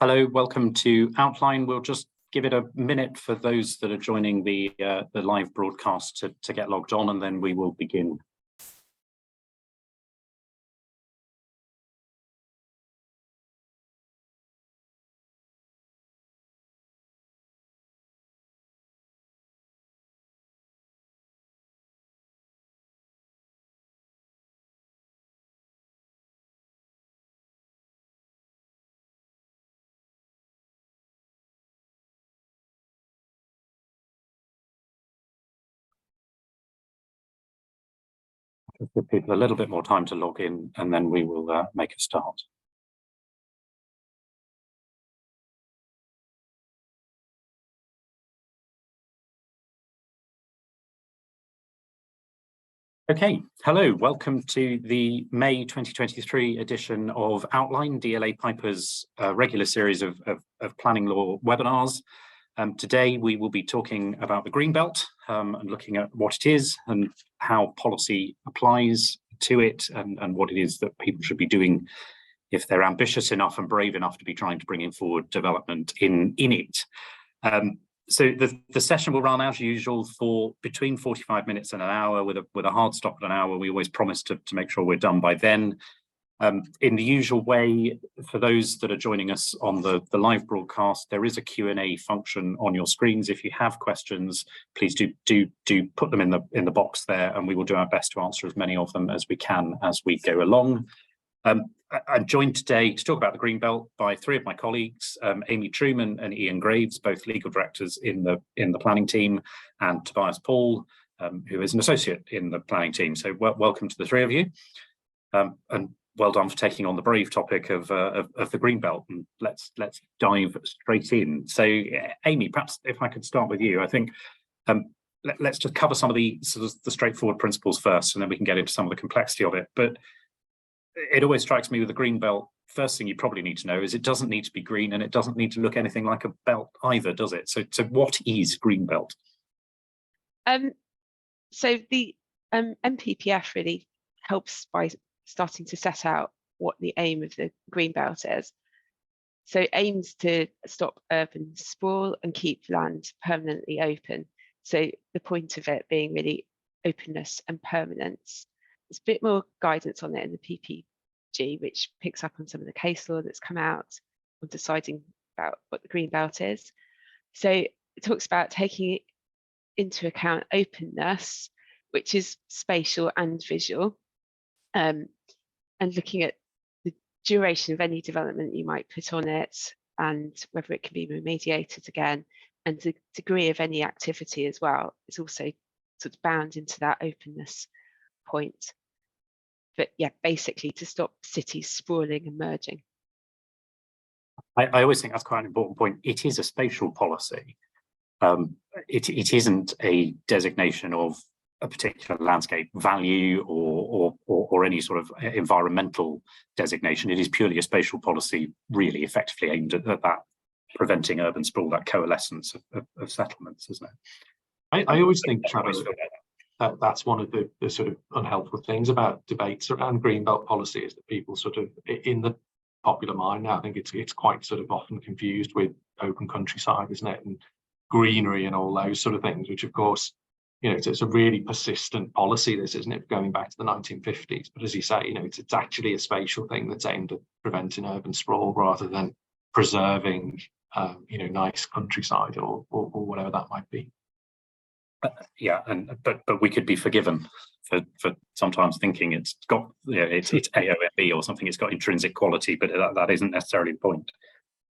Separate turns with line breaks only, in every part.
Hello, welcome to Outline. We'll just give it a minute for those that are joining the live broadcast to get logged on, and then we will begin. Give people a little bit more time to log in, and then we will make a start. Okay, hello, welcome to the May 2023 edition of Outline, DLA Piper's regular series of planning law webinars. Today we will be talking about the Greenbelt and looking at what it is and how policy applies to it, and what it is that people should be doing if they're ambitious enough and brave enough to be trying to bring in forward development in it. So the session will run as usual for between 45 minutes and an hour, with a hard stop at an hour. We always promise to make sure we're done by then. In the usual way, for those that are joining us on the live broadcast, there is a Q&A function on your screens. If you have questions, please do put them in the box there, and we will do our best to answer as many of them as we can as we go along. I'm joined today to talk about the Greenbelt by three of my colleagues, Amy Truman and Ian Graves, both legal directors in the planning team, and Tobias Paul, who is an associate in the planning team. So welcome to the three of you, and well done for taking on the brave topic of the Greenbelt. And let's dive straight in. So Amy, perhaps if I could start with you, I think let's just cover some of the straightforward principles first, and then we can get into some of the complexity of it. But it always strikes me with the Greenbelt, first thing you probably need to know is it doesn't need to be green, and it doesn't need to look anything like a belt either, does it? So what is Greenbelt?
So the MPPF really helps by starting to set out what the aim of the Greenbelt is. So it aims to stop urban sprawl and keep land permanently open. So the point of it being really openness and permanence. There's a bit more guidance on it in the PPG, which picks up on some of the case law that's come out on deciding about what the Greenbelt is. So it talks about taking into account openness, which is spatial and visual, and looking at the duration of any development you might put on it, and whether it can be remediated again, and the degree of any activity as well is also sort of bound into that openness point. But yeah, basically to stop cities sprawling and merging.
I always think that's quite an important point. It is a spatial policy. It isn't a designation of a particular landscape value or any sort of environmental designation. It is purely a spatial policy, really effectively aimed at that, preventing urban sprawl, that coalescence of settlements, isn't it?
I always think, Trevor, that's one of the sort of unhelpful things about debates around Greenbelt policy, is that people sort of, in the popular mind now, I think it's quite sort of often confused with open countryside, isn't it, and greenery and all those sort of things, which of course, you know, it's a really persistent policy, this, isn't it, going back to the 1950s. But as you say, you know, it's actually a spatial thing that's aimed at preventing urban sprawl rather than preserving, you know, nice countryside or whatever that might be.
Yeah, but we could be forgiven for sometimes thinking it's got, you know, it's AOMB or something, it's got intrinsic quality, but that isn't necessarily the point.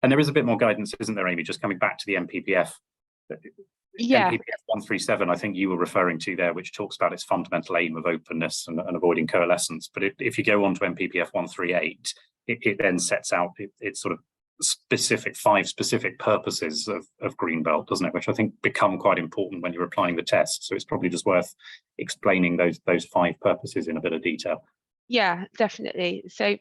And there is a bit more guidance, isn't there, Amy? Just coming back to the MPPF. Yeah. MPPF 137, I think you were referring to there, which talks about its fundamental aim of openness and avoiding coalescence. But if you go on to MPPF 138, it then sets out its sort of five specific purposes of Greenbelt, doesn't it? Which I think become quite important when you're applying the test. So it's probably just worth explaining those five purposes in a bit of detail.
Yeah, definitely. So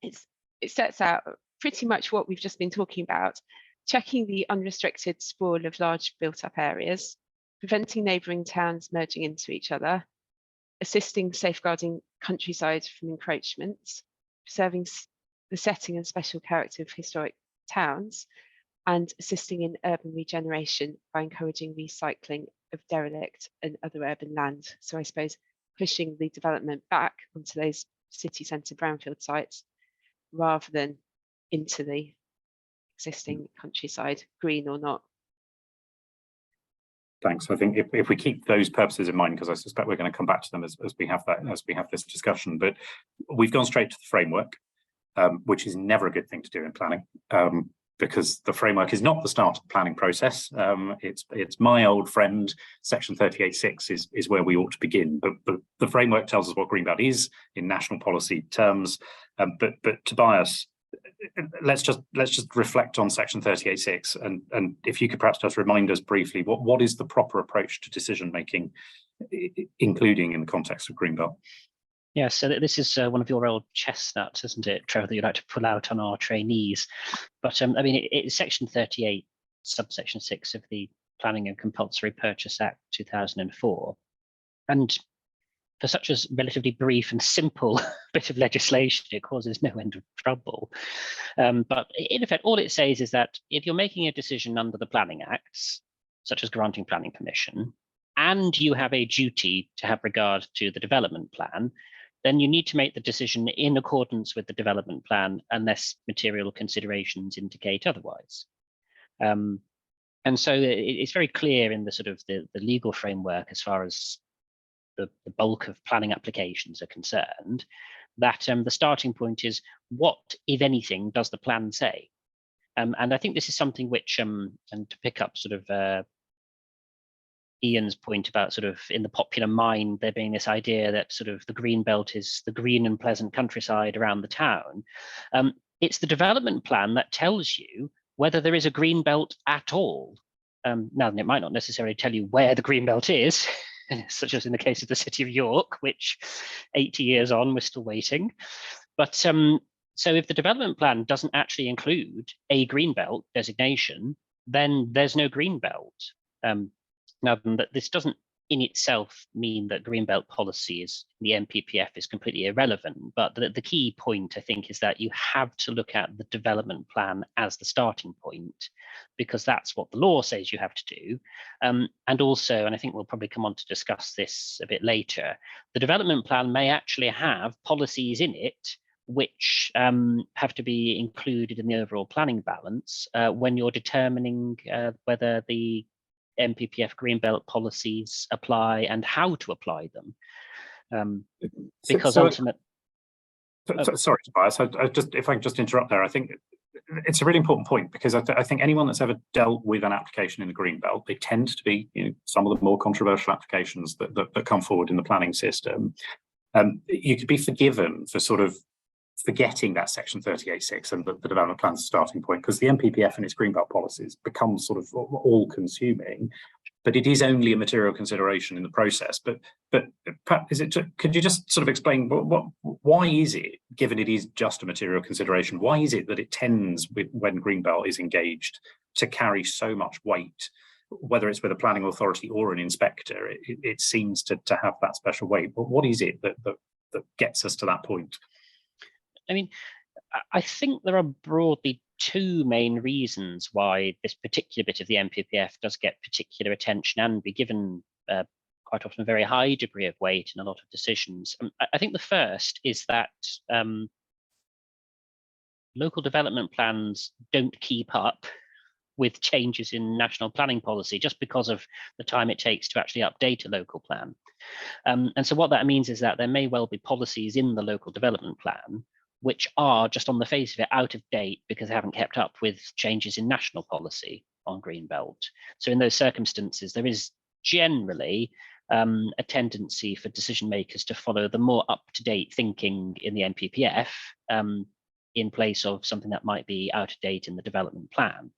it sets out pretty much what we've just been talking about: checking the unrestricted sprawl of large built-up areas, preventing neighbouring towns merging into each other, assisting safeguarding countryside from encroachments, preserving the setting and special character of historic towns, and assisting in urban regeneration by encouraging recycling of derelict and other urban land. So I suppose pushing the development back onto those city centre brownfield sites rather than into the existing countryside, green or not.
Thanks. I think if we keep those purposes in mind, because I suspect we're going to come back to them as we have this discussion, but we've gone straight to the framework, which is never a good thing to do in planning, because the framework is not the start of the planning process. It's my old friend, section 38.6 is where we ought to begin, but the framework tells us what Greenbelt is in national policy terms. But Tobias, let's just reflect on section 38.6, and if you could perhaps just remind us briefly what is the proper approach to decision making, including in the context of Greenbelt.
Yeah, so this is one of your old chestnuts, isn't it, Trevor, that you like to pull out on our trainees. But I mean, it's section 38, subsection 6 of the Planning and Compulsory Purchase Act 2004. And for such a relatively brief and simple bit of legislation, it causes no end of trouble. But in effect, all it says is that if you're making a decision under the Planning Acts, such as granting planning permission, and you have a duty to have regard to the development plan, then you need to make the decision in accordance with the development plan unless material considerations indicate otherwise. And so it's very clear in the sort of the legal framework as far as the bulk of planning applications are concerned, that the starting point is what, if anything, does the plan say? And I think this is something which, and to pick up sort of Ian's point about sort of in the popular mind, there being this idea that sort of the green belt is the green and pleasant countryside around the town. It's the development plan that tells you whether there is a green belt at all. Now, it might not necessarily tell you where the green belt is, such as in the case of the city of York, which 80 years on, we're still waiting. But so if the development plan doesn't actually include a green belt designation, then there's no green belt. Now, this doesn't in itself mean that greenbelt policy is the NPPF is completely irrelevant, but the key point, I think, is that you have to look at the development plan as the starting point, because that's what the law says you have to do. And also, and I think we'll probably come on to discuss this a bit later, the development plan may actually have policies in it which have to be included in the overall planning balance when you're determining whether the NPPF greenbelt policies apply and how to apply them. Because ultimately,
sorry, Tobias, if I can just interrupt there, I think it's a really important point, because I think anyone that's ever dealt with an application in the greenbelt, they tend to be, some of the more controversial applications that come forward in the planning system. You could be forgiven for sort of forgetting that section 38.6 and the development plan's starting point, because the NPPF and its greenbelt policies become sort of all-consuming, but it is only a material consideration in the process. But Pat, could you just sort of explain why is it, given it is just a material consideration, why is it that it tends, when greenbelt is engaged, to carry so much weight, whether it's with a planning authority or an inspector? It seems to have that special weight. But what is it that gets us to that point?
I mean, I think there are broadly two main reasons why this particular bit of the NPPF does get particular attention and be given quite often a very high degree of weight in a lot of decisions. I think the first is that local development plans don't keep up with changes in national planning policy just because of the time it takes to actually update a local plan. And so what that means is that there may well be policies in the local development plan which are just on the face of it out of date because they haven't kept up with changes in national policy on greenbelt. So in those circumstances, there is generally a tendency for decision makers to follow the more up-to-date thinking in the NPPF in place of something that might be out of date in the development plan.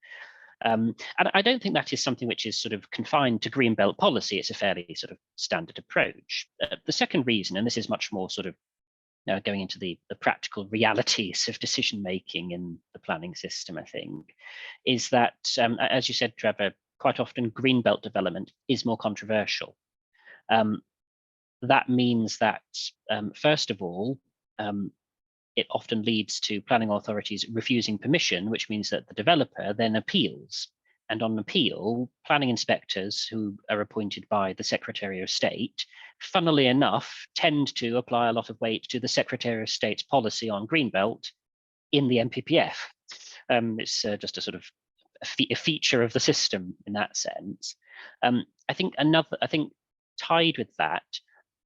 And I don't think that is something which is sort of confined to greenbelt policy. It's a fairly sort of standard approach. The second reason, and this is much more sort of going into the practical realities of decision making in the planning system, I think, is that, as you said, Trevor, quite often greenbelt development is more controversial. That means that, first of all, it often leads to planning authorities refusing permission, which means that the developer then appeals. And on appeal, planning inspectors who are appointed by the Secretary of State, funnily enough, tend to apply a lot of weight to the Secretary of State's policy on Greenbelt in the MPPF. It's just a sort of a feature of the system in that sense. I think tied with that,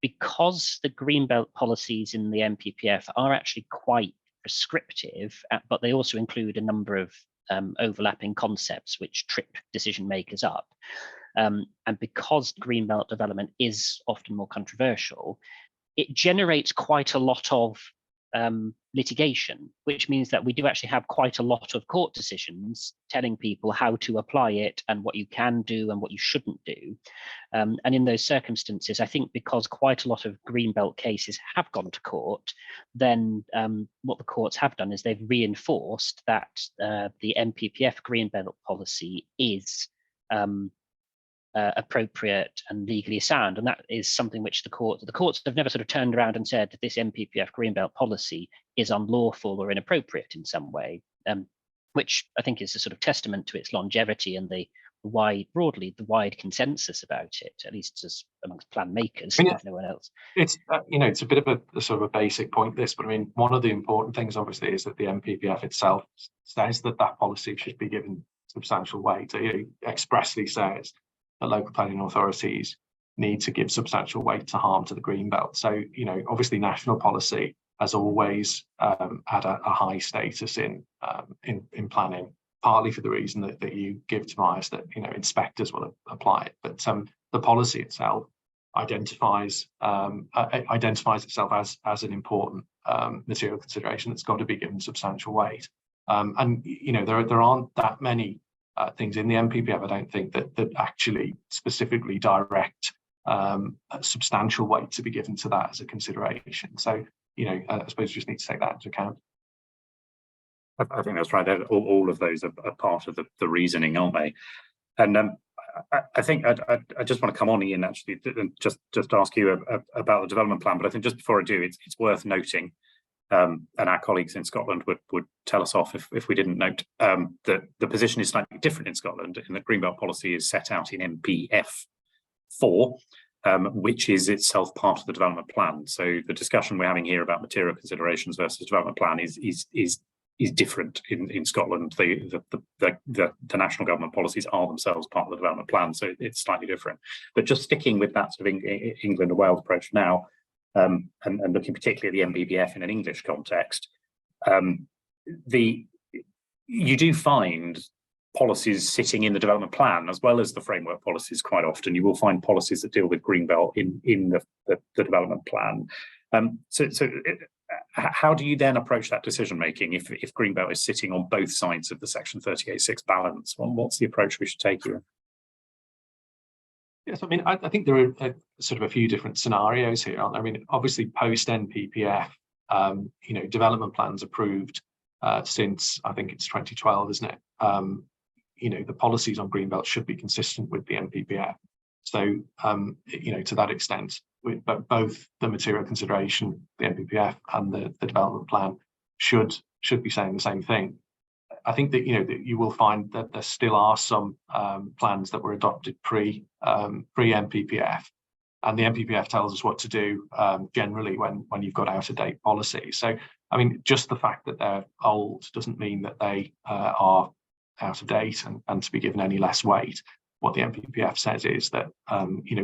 because the Greenbelt policies in the MPPF are actually quite prescriptive, but they also include a number of overlapping concepts which trip decision makers up. And because Greenbelt development is often more controversial, it generates quite a lot of litigation, which means that we do actually have quite a lot of court decisions telling people how to apply it and what you can do and what you shouldn't do. And in those circumstances, I think because quite a lot of Greenbelt cases have gone to court, then what the courts have done is they've reinforced that the MPPF Greenbelt policy is appropriate and legally sound, and that is something which the courts have never sort of turned around and said that this MPPF Greenbelt policy is unlawful or inappropriate in some way, which I think is a sort of testament to its longevity and the wide consensus about it, at least as amongst plan makers, if no one else.
It's it's a bit of a sort of a basic point, this, but I mean, one of the important things obviously is that the MPPF itself says that policy should be given substantial weight. It expressly says that local planning authorities need to give substantial weight to harm to the Greenbelt. So, obviously national policy has always had a high status in planning, partly for the reason that you give, Tobias, that, inspectors will apply it. But the policy itself identifies itself as an important material consideration that's got to be given substantial weight. And, there aren't that many things in the MPPF, I don't think, that actually specifically direct substantial weight to be given to that as a consideration. So, I suppose you just need to take that into account.
I think that's right. All of those are part of the reasoning, aren't they? And I think I just want to come on, Ian, actually, and just ask you about the development plan. But I think just before I do, it's worth noting, and our colleagues in Scotland would tell us off if we didn't note that the position is slightly different in Scotland, in that Greenbelt policy is set out in MPF 4, which is itself part of the development plan. So the discussion we're having here about material considerations versus development plan is different in Scotland. The national government policies are themselves part of the development plan, so it's slightly different. But just sticking with that sort of England and Wales approach now, and looking particularly at the MPPF in an English context, you do find policies sitting in the development plan as well as the framework policies. Quite often you will find policies that deal with Greenbelt in the development plan. So how do you then approach that decision making if Greenbelt is sitting on both sides of the Section 38(6) balance? What's the approach we should take here?
Yes, I mean, I think there are sort of a few different scenarios here, aren't there? I mean, obviously post NPPF, development plans approved since, I think it's 2012, isn't it? The policies on Greenbelt should be consistent with the NPPF. So, to that extent, with both the material consideration, the NPPF, and the development plan should be saying the same thing. I think that that you will find that there still are some plans that were adopted pre MPPF, and the MPPF tells us what to do generally when you've got out of date policy. So, I mean, just the fact that they're old doesn't mean that they are out of date and to be given any less weight. What the MPPF says is that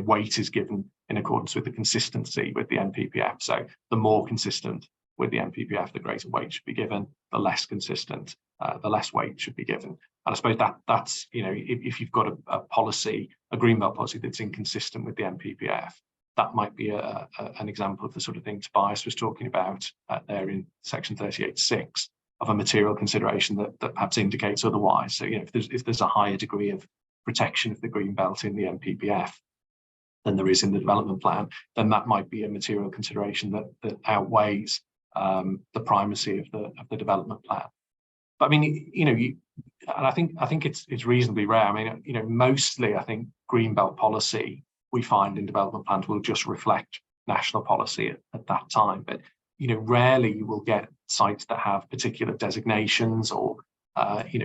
weight is given in accordance with the consistency with the NPPF. So the more consistent with the NPPF, the greater weight should be given. The less consistent, the less weight should be given. And I suppose that's if you've got a policy, a Greenbelt policy that's inconsistent with the NPPF, that might be an example of the sort of thing Tobias was talking about there in Section 38(6) of a material consideration that perhaps indicates otherwise. So if there's a higher degree of protection of the Greenbelt in the MPPF than there is in the development plan, then that might be a material consideration that outweighs the primacy of the development plan. But I mean, and I think it's reasonably rare. I mean, mostly I think Greenbelt policy we find in development plans will just reflect national policy at that time. But rarely you will get sites that have particular designations, or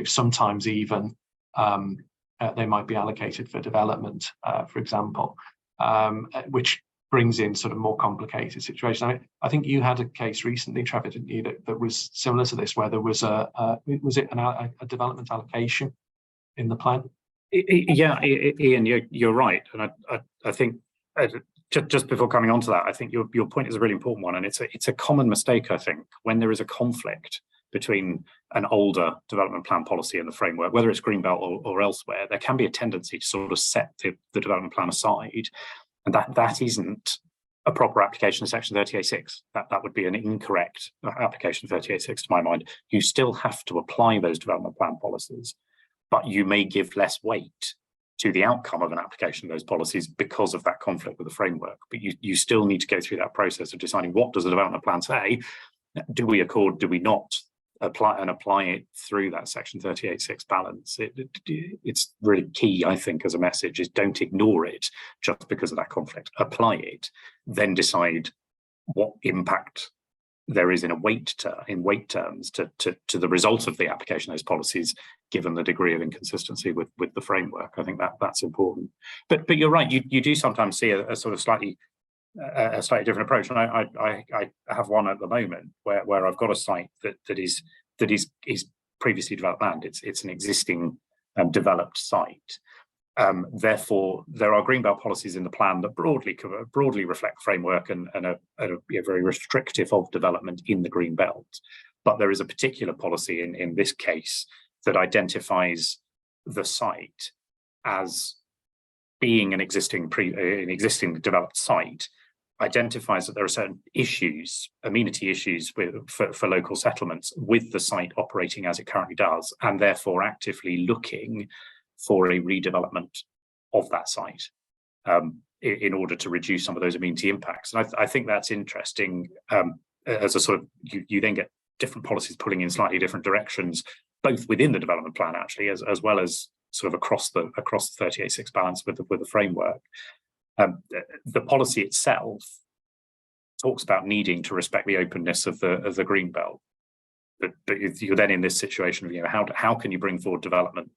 sometimes even they might be allocated for development, for example, which brings in sort of more complicated situations. I think you had a case recently, Trevor, didn't you, that was similar to this, where there was a development allocation in the plan?
Yeah, Ian, you're right, and I think just before coming on to that, I think your point is a really important one, and it's a common mistake, I think, when there is a conflict between an older development plan policy and the framework, whether it's Greenbelt or elsewhere. There can be a tendency to sort of set the development plan aside, and that isn't a proper application of Section 38.6. That would be an incorrect application of 38.6 to my mind. You still have to apply those development plan policies, but you may give less weight to the outcome of an application of those policies because of that conflict with the framework. But you still need to go through that process of deciding, what does the development plan say? Do we accord, do we not apply it through that Section 38.6 balance? It's really key, I think, as a message, is don't ignore it just because of that conflict. Apply it, then decide what impact there is in weight terms to the result of the application of those policies, given the degree of inconsistency with the framework. I think that's important. But you're right, you do sometimes see a sort of slightly different approach, and I have one at the moment where I've got a site that is previously developed land. It's an existing developed site. Therefore, there are greenbelt policies in the plan that broadly reflect framework and are very restrictive of development in the greenbelt. But there is a particular policy in this case that identifies the site as being an existing developed site, identifies that there are certain issues, amenity issues for local settlements with the site operating as it currently does, and therefore actively looking for a redevelopment of that site in order to reduce some of those amenity impacts. And I think that's interesting as a sort of, you then get different policies pulling in slightly different directions, both within the development plan actually, as well as sort of across the 38.6 balance with the framework. The policy itself talks about needing to respect the openness of the greenbelt, but you're then in this situation of how can you bring forward development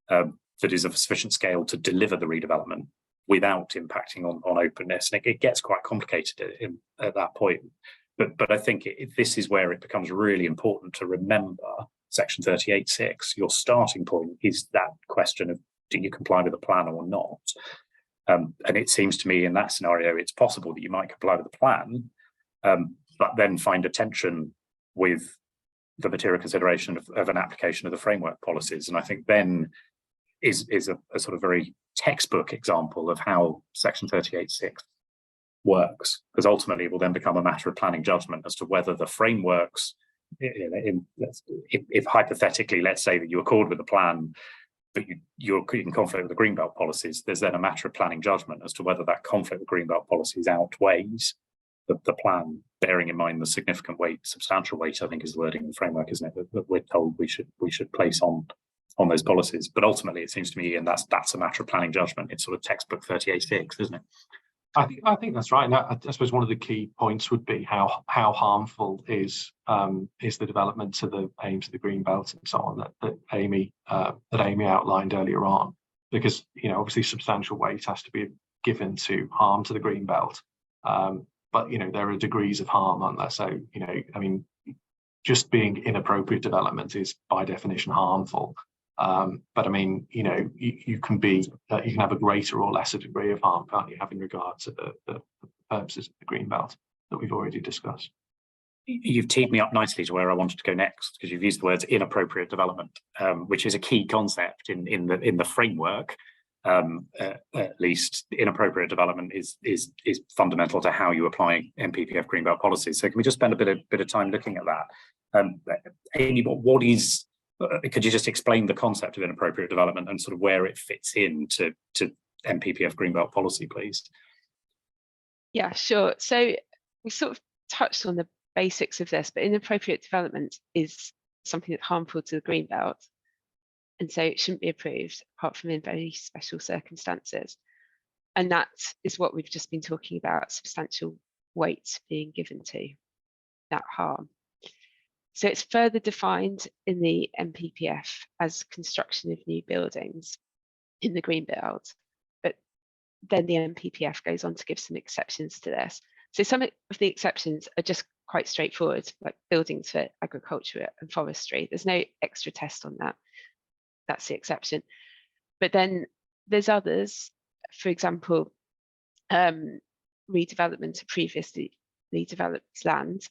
that is of sufficient scale to deliver the redevelopment without impacting on openness, and it gets quite complicated at that point. But I think this is where it becomes really important to remember Section 38.6. Your starting point is that question of, do you comply with the plan or not? And it seems to me in that scenario, it's possible that you might comply with the plan, but then find a tension with the material consideration of an application of the framework policies. And I think then is a sort of very textbook example of how Section 38.6 works, because ultimately it will then become a matter of planning judgment as to whether the frameworks, if hypothetically, let's say that you accord with the plan, but you're in conflict with the greenbelt policies, there's then a matter of planning judgment as to whether that conflict with greenbelt policies outweighs the plan, bearing in mind the significant weight, substantial weight, I think is the wording in the framework, isn't it, that we're told we should place on those policies. But ultimately, it seems to me, and that's a matter of planning judgment. It's sort of textbook 38.6, isn't it?
I think that's right. And I suppose one of the key points would be how harmful is the development to the aims of the greenbelt and so on that Amy outlined earlier on, because obviously substantial weight has to be given to harm to the greenbelt, but there are degrees of harm, aren't there? So I mean, just being inappropriate development is by definition harmful. But I mean, you can have a greater or lesser degree of harm, can't you, having regard to the purposes of the greenbelt that we've already discussed.
You've teed me up nicely to where I wanted to go next, because you've used the words inappropriate development, which is a key concept in the framework. At least inappropriate development is fundamental to how you apply NPPF greenbelt policies. So can we just spend a bit of time looking at that? Amy, what is? Could you just explain the concept of inappropriate development and sort of where it fits into NPPF greenbelt policy, please?
Yeah, sure. So we sort of touched on the basics of this, but inappropriate development is something that's harmful to the greenbelt, and so it shouldn't be approved apart from in very special circumstances. And that is what we've just been talking about, substantial weight being given to. that harm. So it's further defined in the NPPF as construction of new buildings in the green belt, but then the NPPF goes on to give some exceptions to this. So some of the exceptions are just quite straightforward, like buildings for agriculture and forestry. There's no extra test on that. That's the exception. But then there's others, for example, redevelopment of previously developed land,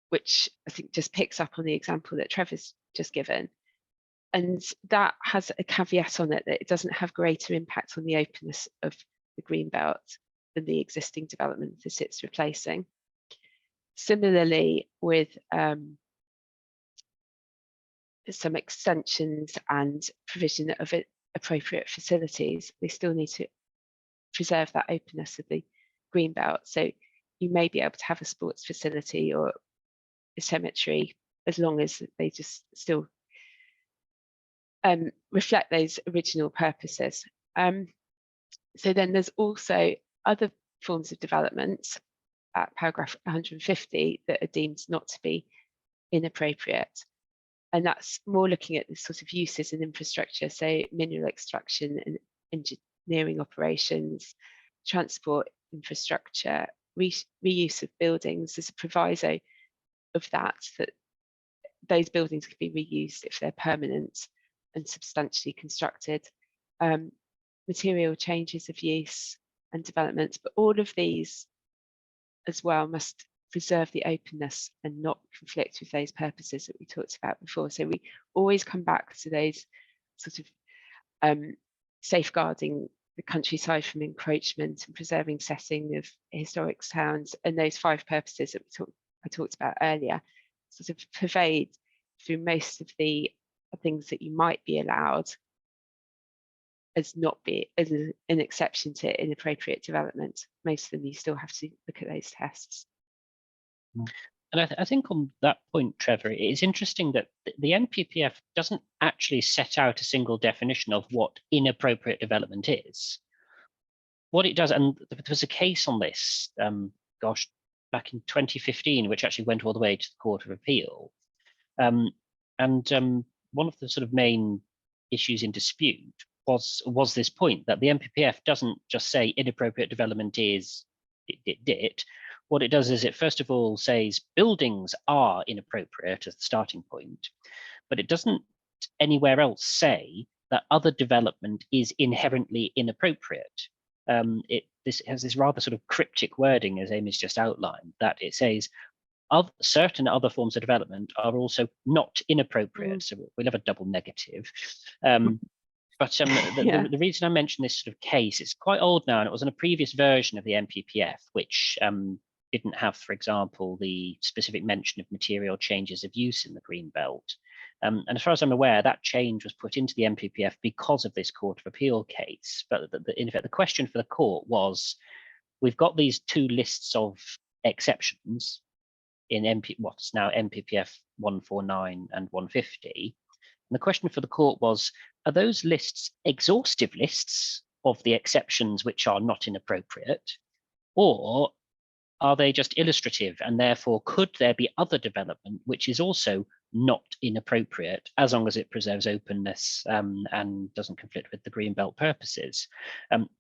which I think just picks up on the example that Trevor's just given. And that has a caveat on it that it doesn't have greater impact on the openness of the green belt than the existing development that it's replacing. Similarly, with some extensions and provision of appropriate facilities, they still need to preserve that openness of the green belt. So you may be able to have a sports facility or a cemetery as long as they just still reflect those original purposes. So then there's also other forms of development at paragraph 150 that are deemed not to be inappropriate. And that's more looking at the sort of uses and infrastructure, so mineral extraction and engineering operations, transport infrastructure, reuse of buildings. There's a proviso of that those buildings could be reused if they're permanent and substantially constructed. Material changes of use and development, but all of these as well must preserve the openness and not conflict with those purposes that we talked about before. So we always come back to those sort of safeguarding the countryside from encroachment and preserving setting of historic towns, and those 5 purposes that I talked about earlier sort of pervade through most of the things that you might be allowed as an exception to inappropriate development. Most of them you still have to look at those tests.
And I think on that point, Trevor, it's interesting that the NPPF doesn't actually set out a single definition of what inappropriate development is. What it does, and there was a case on this, back in 2015, which actually went all the way to the Court of Appeal. And one of the sort of main issues in dispute was this point that the NPPF doesn't just say inappropriate development is it. What it does is it first of all says buildings are inappropriate as the starting point, but it doesn't anywhere else say that other development is inherently inappropriate. This has this rather sort of cryptic wording, as Amy's just outlined, that it says certain other forms of development are also not inappropriate. So we'll have a double negative. The reason I mention this sort of case, it's quite old now, and it was in a previous version of the NPPF, which didn't have, for example, the specific mention of material changes of use in the green belt. And as far as I'm aware, that change was put into the NPPF because of this Court of Appeal case. But in effect, the question for the court was, we've got these 2 lists of exceptions in what's now NPPF 149 and 150. And the question for the court was, are those lists exhaustive lists of the exceptions which are not inappropriate, or are they just illustrative, and therefore could there be other development which is also not inappropriate as long as it preserves openness and doesn't conflict with the green belt purposes?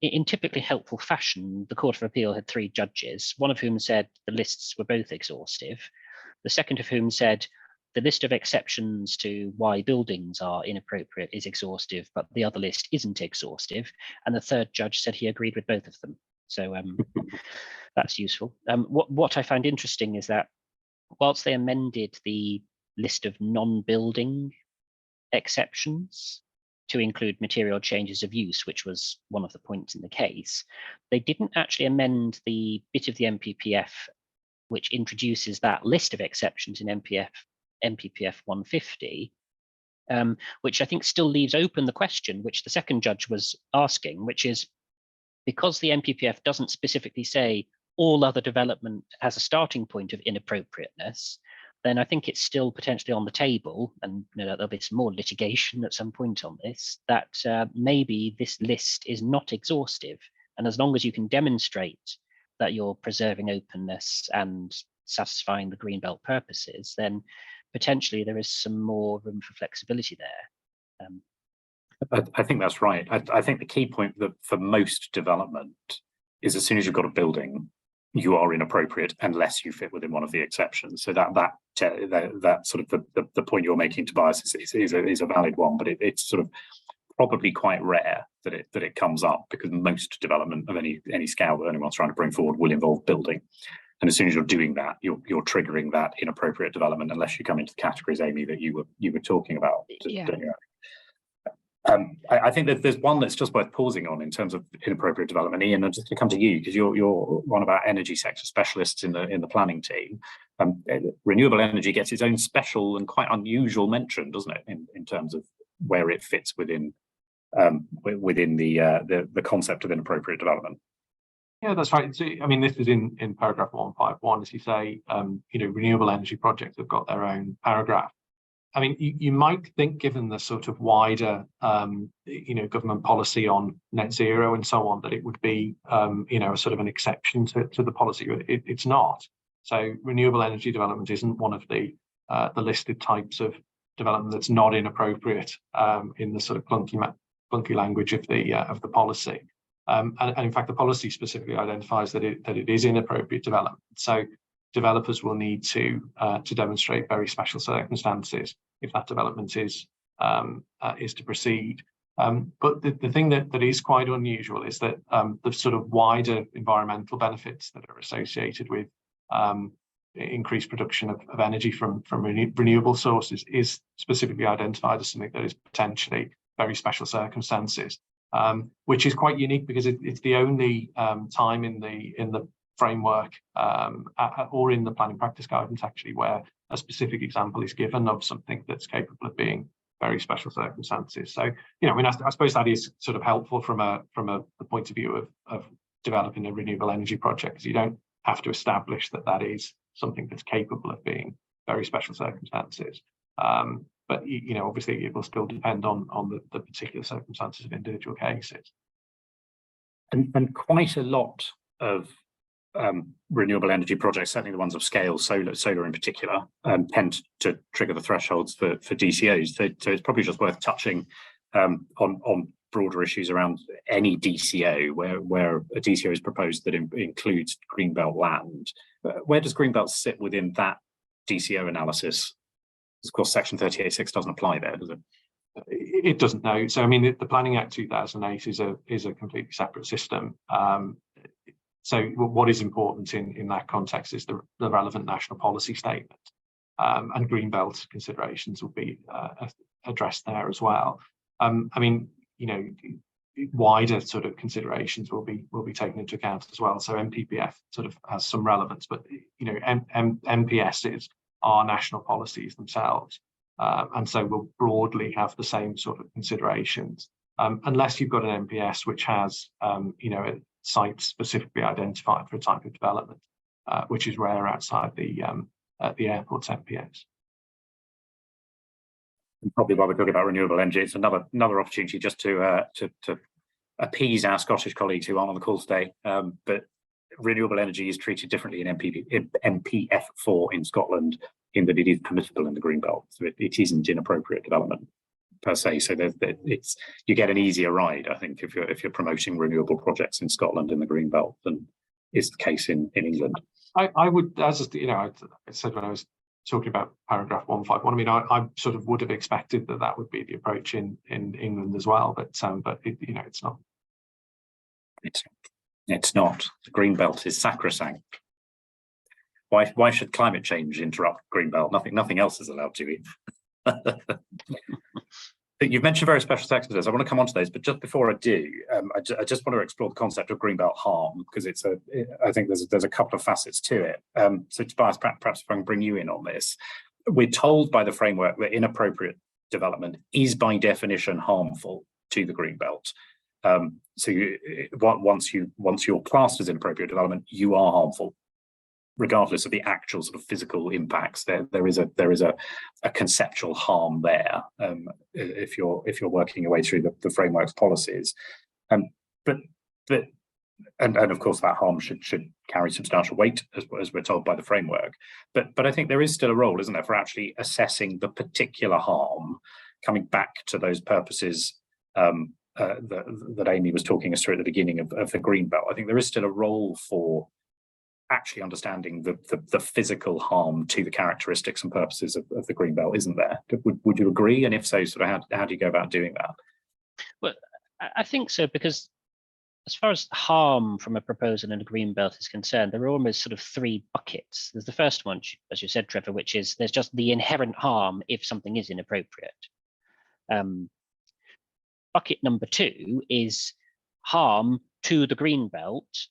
In typically helpful fashion, the Court of Appeal had 3 judges, one of whom said the lists were both exhaustive, the second of whom said the list of exceptions to why buildings are inappropriate is exhaustive, but the other list isn't exhaustive, and the third judge said he agreed with both of them. So that's useful. What I find interesting is that whilst they amended the list of non-building exceptions to include material changes of use, which was one of the points in the case, they didn't actually amend the bit of the NPPF which introduces that list of exceptions in NPPF 150, which I think still leaves open the question which the second judge was asking, which is, because the NPPF doesn't specifically say all other development has a starting point of inappropriateness, then I think it's still potentially on the table, and there'll be some more litigation at some point on this, that maybe this list is not exhaustive. And as long as you can demonstrate that you're preserving openness and satisfying the greenbelt purposes, then potentially there is some more room for flexibility there.
I think that's right. I think the key point that for most development is as soon as you've got a building, you are inappropriate unless you fit within one of the exceptions. So that sort of the point you're making, Tobias, is a valid one, but it's sort of probably quite rare that it comes up, because most development of any scale that anyone's trying to bring forward will involve building. And as soon as you're doing that, you're triggering that inappropriate development, unless you come into the categories, Amy, that you were talking about.
Yeah.
I think that there's one that's just worth pausing on in terms of inappropriate development. Ian, I'm just going to come to you because you're one of our energy sector specialists in the planning team. Renewable energy gets its own special and quite unusual mention, doesn't it, in terms of where it fits within the concept of inappropriate development.
Yeah, that's right. So, I mean, this is in paragraph 151, as you say. Renewable energy projects have got their own paragraph. I mean, you might think, given the sort of wider, government policy on net zero and so on, that it would be, a sort of an exception to the policy. It's not. So renewable energy development isn't one of the listed types of development that's not inappropriate in the sort of clunky language of the policy. And in fact, the policy specifically identifies that it is inappropriate development. So developers will need to demonstrate very special circumstances if that development is to proceed. But the thing that is quite unusual is that the sort of wider environmental benefits that are associated with increased production of energy from renewable sources is specifically identified as something that is potentially very special circumstances, which is quite unique, because it's the only time in the framework or in the planning practice guidance actually where a specific example is given of something that's capable of being very special circumstances. So, I suppose that is sort of helpful from the point of view of developing a renewable energy project, because you don't have to establish that is something that's capable of being very special circumstances. But obviously it will still depend on the particular circumstances of individual cases.
And quite a lot of renewable energy projects, certainly the ones of scale, solar in particular, tend to trigger the thresholds for DCOs. So it's probably just worth touching on broader issues around any DCO, where a DCO is proposed that includes greenbelt land. Where does greenbelt sit within that DCO analysis? Of course, Section 38(6) doesn't apply there, does it?
It doesn't, no. So, I mean, the Planning Act 2008 is a completely separate system. So what is important in that context is the relevant national policy statement, and greenbelt considerations will be addressed there as well. I mean, wider sort of considerations will be taken into account as well. So MPPF sort of has some relevance, but MPSs are national policies themselves, and so will broadly have the same sort of considerations, unless you've got an MPS which has a site specifically identified for a type of development, which is rare outside the airport's MPS.
And probably while we're talking about renewable energy, it's another opportunity just to appease our Scottish colleagues who aren't on the call today. But renewable energy is treated differently in MPF4 in Scotland, in that it is permissible in the Greenbelt, so it isn't inappropriate development per se. So you get an easier ride, I think, if you're promoting renewable projects in Scotland in the Greenbelt than is the case in England.
I would, as I said when I was talking about paragraph 151. I mean, I sort of would have expected that would be the approach in England as well, but it's not.
It's not. The Greenbelt is sacrosanct. Why should climate change interrupt Greenbelt? Nothing else is allowed to. You've mentioned very special circumstances. I want to come on to those, but just before I do, I just want to explore the concept of Greenbelt harm, because I think there's a couple of facets to it. So Tobias, perhaps if I can bring you in on this. We're told by the framework that inappropriate development is by definition harmful to the Greenbelt. So once you're classed as inappropriate development, you are harmful, regardless of the actual sort of physical impacts. There is a conceptual harm there, if you're working your way through the framework's policies. But and of course that harm should carry substantial weight, as we're told by the framework. But I think there is still a role, isn't there, for actually assessing the particular harm, coming back to those purposes that Amy was talking us through at the beginning of the green belt. I think there is still a role for actually understanding the physical harm to the characteristics and purposes of the green belt, isn't there? Would you agree? And if so, sort of how do you go about doing that?
Well, I think so, because as far as harm from a proposal in a green belt is concerned, there are almost sort of three buckets. There's the first one, as you said, Trevor, which is there's just the inherent harm if something is inappropriate. Bucket number two is harm to the green belt,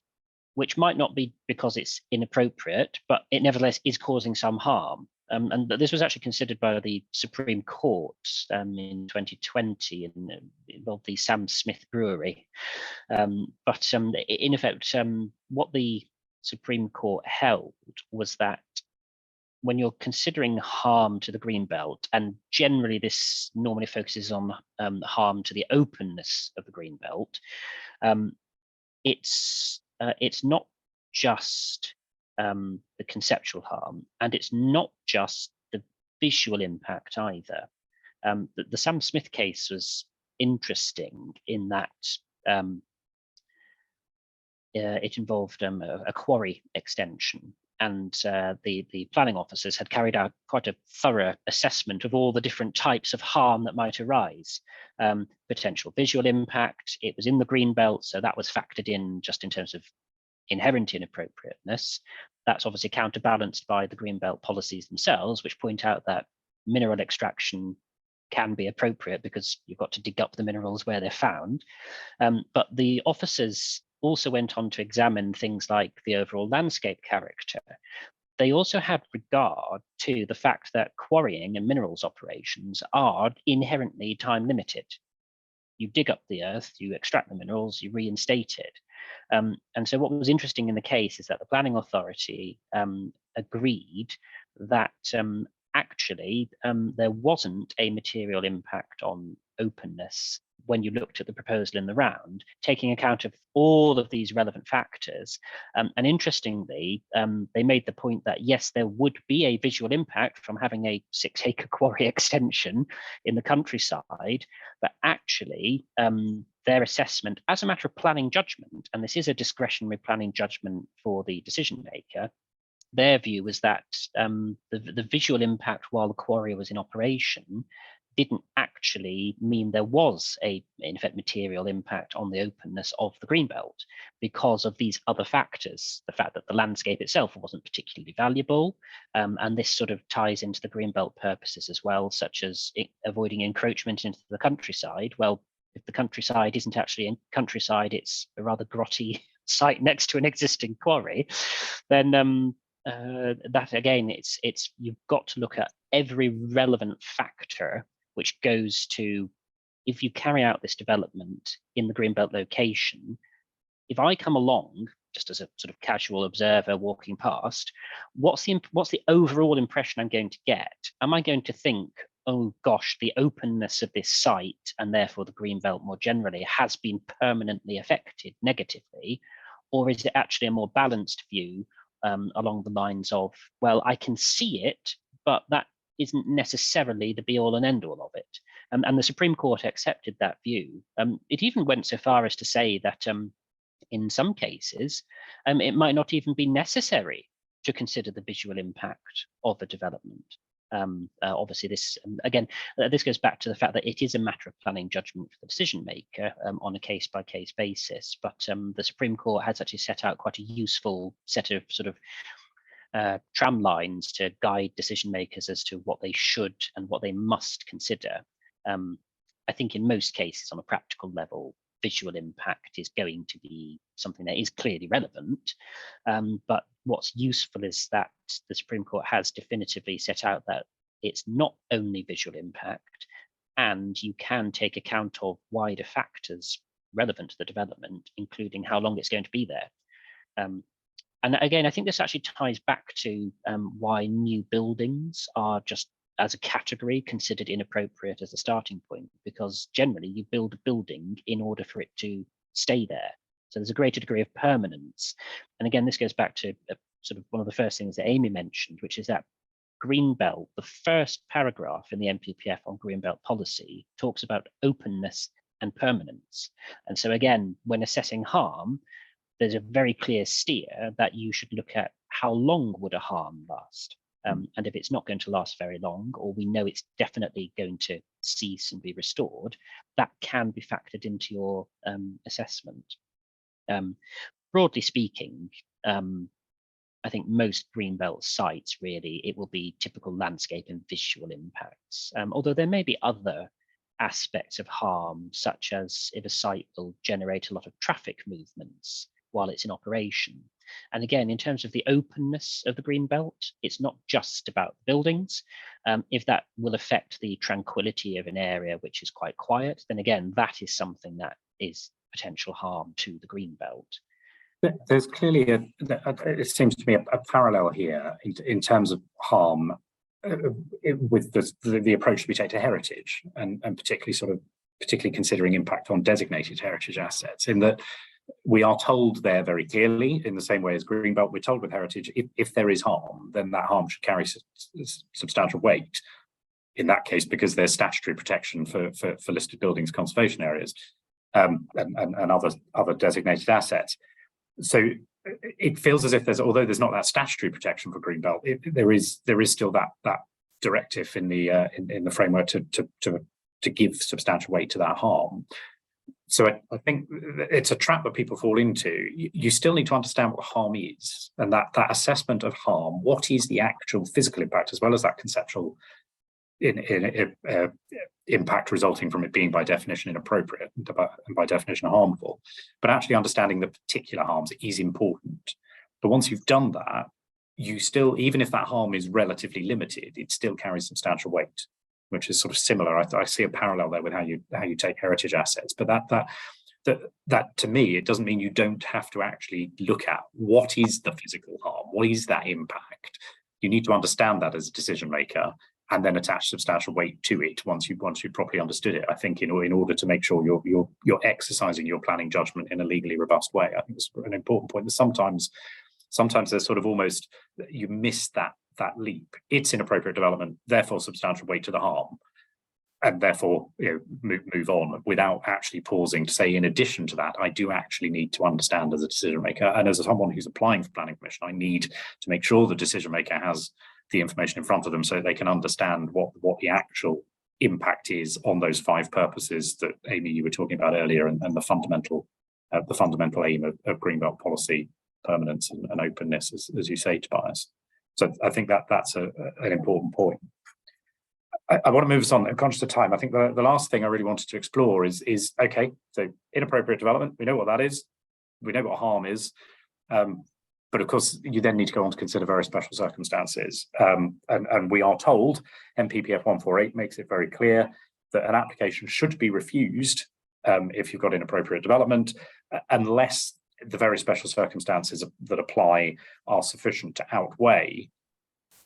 which might not be because it's inappropriate, but it nevertheless is causing some harm. And this was actually considered by the Supreme Court in 2020 and involved the Sam Smith Brewery. But in effect, what the Supreme Court held was that when you're considering harm to the green belt, and generally this normally focuses on harm to the openness of the green belt, it's not just the conceptual harm, and it's not just the visual impact either. The Sam Smith case was interesting in that it involved a quarry extension, and the planning officers had carried out quite a thorough assessment of all the different types of harm that might arise. Potential visual impact, it was in the green belt, so that was factored in just in terms of inherent inappropriateness. That's obviously counterbalanced by the green belt policies themselves, which point out that mineral extraction can be appropriate because you've got to dig up the minerals where they're found. But the officers also went on to examine things like the overall landscape character. They also had regard to the fact that quarrying and minerals operations are inherently time limited. You dig up the earth, you extract the minerals, you reinstate it. And so what was interesting in the case is that the planning authority agreed that actually there wasn't a material impact on openness when you looked at the proposal in the round, taking account of all of these relevant factors. And interestingly, they made the point that yes, there would be a visual impact from having a 6-acre quarry extension in the countryside, but actually their assessment as a matter of planning judgment, and this is a discretionary planning judgment for the decision maker, their view was that the visual impact while the quarry was in operation didn't actually mean there was in effect, material impact on the openness of the greenbelt because of these other factors. The fact that the landscape itself wasn't particularly valuable, and this sort of ties into the greenbelt purposes as well, such as avoiding encroachment into the countryside. Well, if the countryside isn't actually in countryside, it's a rather grotty site next to an existing quarry, then that again, it's you've got to look at every relevant factor which goes to, if you carry out this development in the greenbelt location, if I come along just as a sort of casual observer walking past, what's the overall impression I'm going to get? Am I going to think, oh gosh, the openness of this site and therefore the greenbelt more generally has been permanently affected negatively? Or is it actually a more balanced view along the lines of, well, I can see it, but that isn't necessarily the be all and end all of it. And the Supreme Court accepted that view. It even went so far as to say that in some cases, it might not even be necessary to consider the visual impact of a development. Obviously, this again, this goes back to the fact that it is a matter of planning judgment for the decision maker on a case-by-case basis. But the Supreme Court has actually set out quite a useful set of sort of tram lines to guide decision makers as to what they should and what they must consider. I think in most cases, on a practical level, visual impact is going to be something that is clearly relevant. But what's useful is that the Supreme Court has definitively set out that it's not only visual impact, and you can take account of wider factors relevant to the development, including how long it's going to be there. And again, I think this actually ties back to why new buildings are just as a category considered inappropriate as a starting point, because generally you build a building in order for it to stay there. So there's a greater degree of permanence. And again, this goes back to sort of one of the first things that Amy mentioned, which is that Greenbelt, the first paragraph in the NPPF on Greenbelt policy talks about openness and permanence. And so again, when assessing harm, there's a very clear steer that you should look at how long would a harm last. And if it's not going to last very long, or we know it's definitely going to cease and be restored, that can be factored into your assessment. Broadly speaking, I think most Greenbelt sites, really, it will be typical landscape and visual impacts, although there may be other aspects of harm, such as if a site will generate a lot of traffic movements while it's in operation. And again, in terms of the openness of the Greenbelt, it's not just about buildings. If that will affect the tranquility of an area which is quite quiet, then again, that is something that is potential harm to the Greenbelt.
There's clearly it seems to me a parallel here in terms of harm with the approach we take to heritage, and particularly considering impact on designated heritage assets, in that we are told there very clearly, in the same way as Greenbelt, we're told with heritage, if there is harm, then that harm should carry substantial weight. In that case, because there's statutory protection for listed buildings, conservation areas, and other designated assets. So it feels as if although there's not that statutory protection for Greenbelt, there is still that directive in the framework to give substantial weight to that harm. So I think it's a trap that people fall into. You still need to understand what harm is, and that assessment of harm. What is the actual physical impact, as well as that conceptual impact resulting from it being by definition inappropriate and by definition harmful, but actually understanding the particular harms is important. But once you've done that, you still, even if that harm is relatively limited, it still carries substantial weight, which is sort of similar. I see a parallel there with how you take heritage assets, but that to me, it doesn't mean you don't have to actually look at what is the physical harm, what is that impact. You need to understand that as a decision maker, and then attach substantial weight to it once you properly understood it. I think in order to make sure you're exercising your planning judgment in a legally robust way. I think it's an important point. That sometimes there's sort of almost, you miss that leap. It's inappropriate development, therefore substantial weight to the harm, and therefore move on without actually pausing to say, in addition to that, I do actually need to understand as a decision maker, and as someone who's applying for planning permission, I need to make sure the decision maker has the information in front of them so they can understand what the actual impact is on those 5 purposes that, Amy, you were talking about earlier, and the fundamental aim of Greenbelt policy, permanence and openness, as you say, Tobias. So I think that's an important point. I want to move us on. I'm conscious of time. I think the last thing I really wanted to explore is okay, so inappropriate development, we know what that is, we know what harm is, but of course you then need to go on to consider very special circumstances, and we are told NPPF 148 makes it very clear that an application should be refused if you've got inappropriate development, unless the very special circumstances that apply are sufficient to outweigh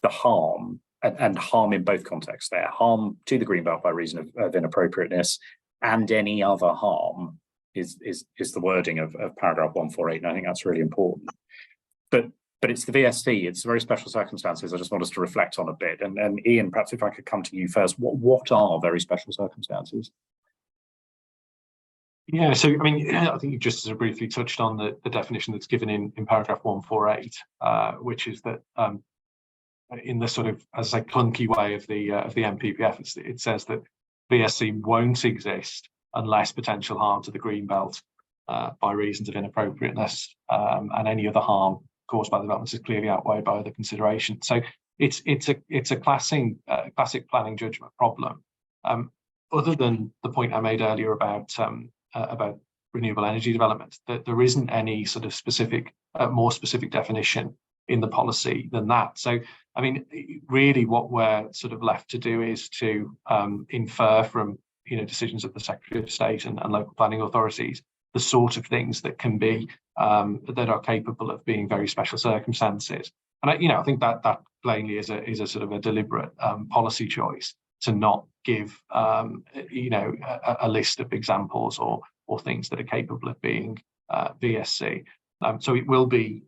the harm, and harm in both contexts there, harm to the Greenbelt by reason of inappropriateness, and any other harm is the wording of paragraph 148, and I think that's really important. But it's the VSC, it's very special circumstances I just want us to reflect on a bit, and Ian, perhaps if I could come to you first, what are very special circumstances?
Yeah, so I mean, I think you just sort of briefly touched on the definition that's given in paragraph 148, which is that in the sort of, as I say, clunky way of the NPPF, it says that VSC won't exist unless potential harm to the Greenbelt by reasons of inappropriateness and any other harm caused by the developments is clearly outweighed by other considerations. So it's a classic planning judgment problem. Other than the point I made earlier about renewable energy development, that there isn't any sort of more specific definition in the policy than that. So, I mean, really what we're sort of left to do is to infer from, decisions of the Secretary of State and local planning authorities, the sort of things that can be, that are capable of being very special circumstances. And I think that plainly is a sort of a deliberate policy choice to not give, a list of examples or things that are capable of being VSC. So it will be,